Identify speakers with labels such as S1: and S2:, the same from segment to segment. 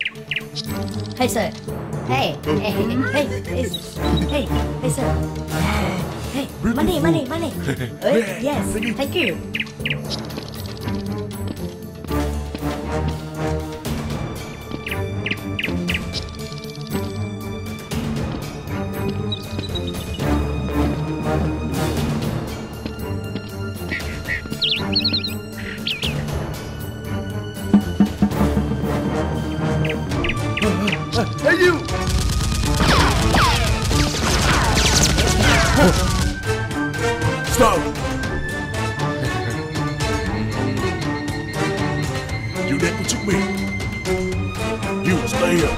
S1: Hey, sir. Hey, sir. Hey, money. Yes, thank you.
S2: Hey, you! Stop! You never took me. You stay here.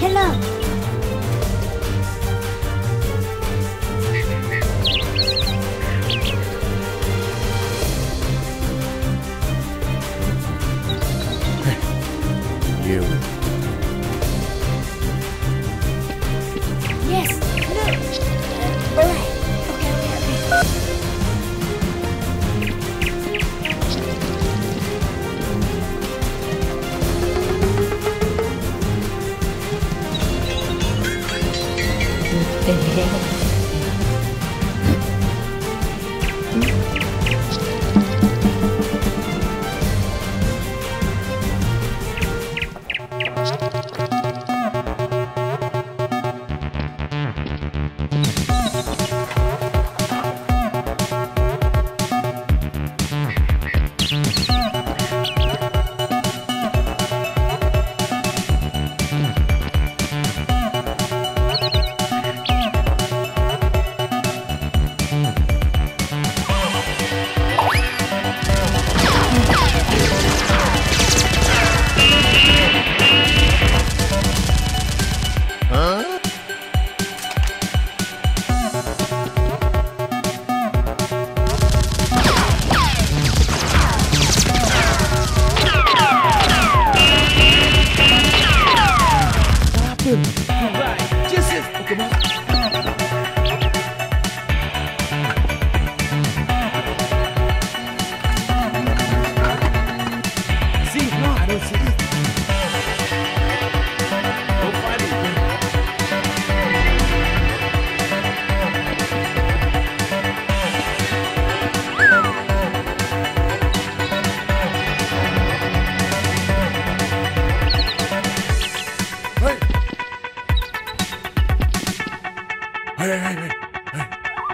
S1: Hello.
S2: You.
S1: Yes. No. All right. Okay.
S2: Hey,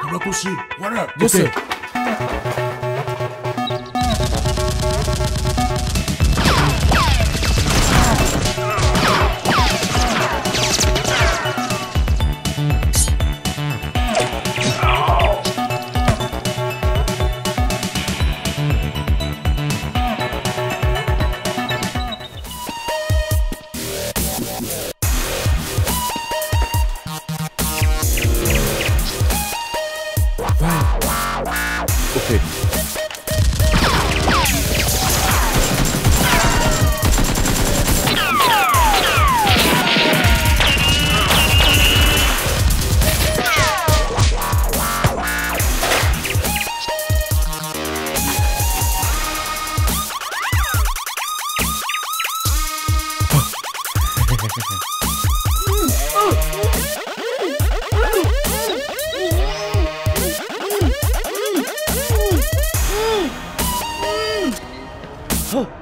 S2: come on, go see. What up?
S3: Yes, sir. Okay.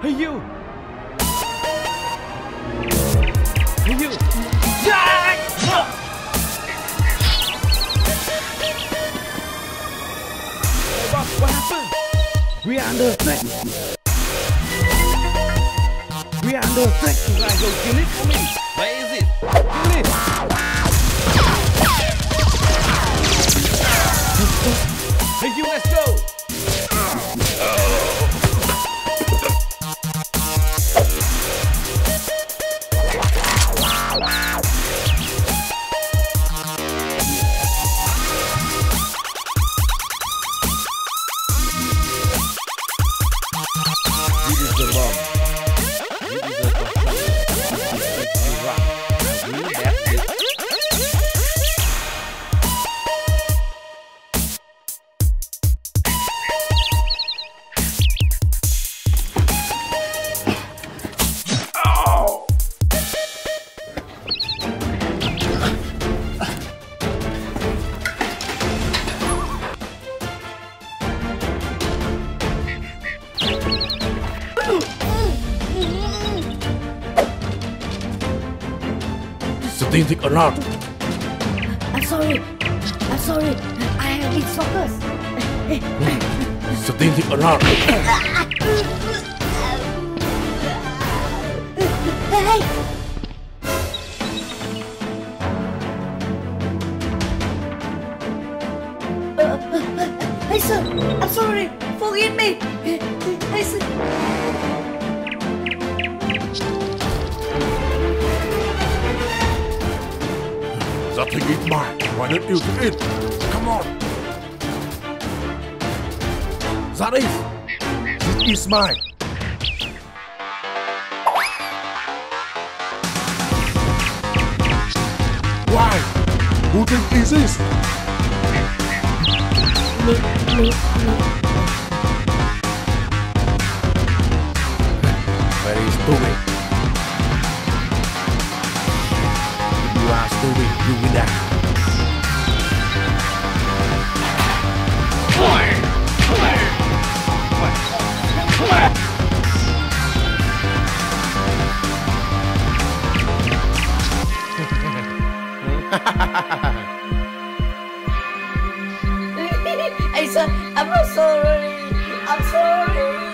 S4: Hey you! Hey you! Jack! Hey boss, what happened? We are under attack! We are under attack! You guys go kill it for me! Where is it? Kill it! Hey you, let's go!
S3: Static alarm.
S1: I'm sorry. I have its focus.
S3: Static alarm.
S1: Hey! Hey sir, I'm sorry. Forgive me. Hey sir.
S2: That thing is mine. Why don't you do it? Come on.
S3: That is.
S2: This is mine. Why? Who think is this?
S3: Very stupid. If you are stupid, you will die.
S1: Hey sir, I'm not sorry. I'm sorry.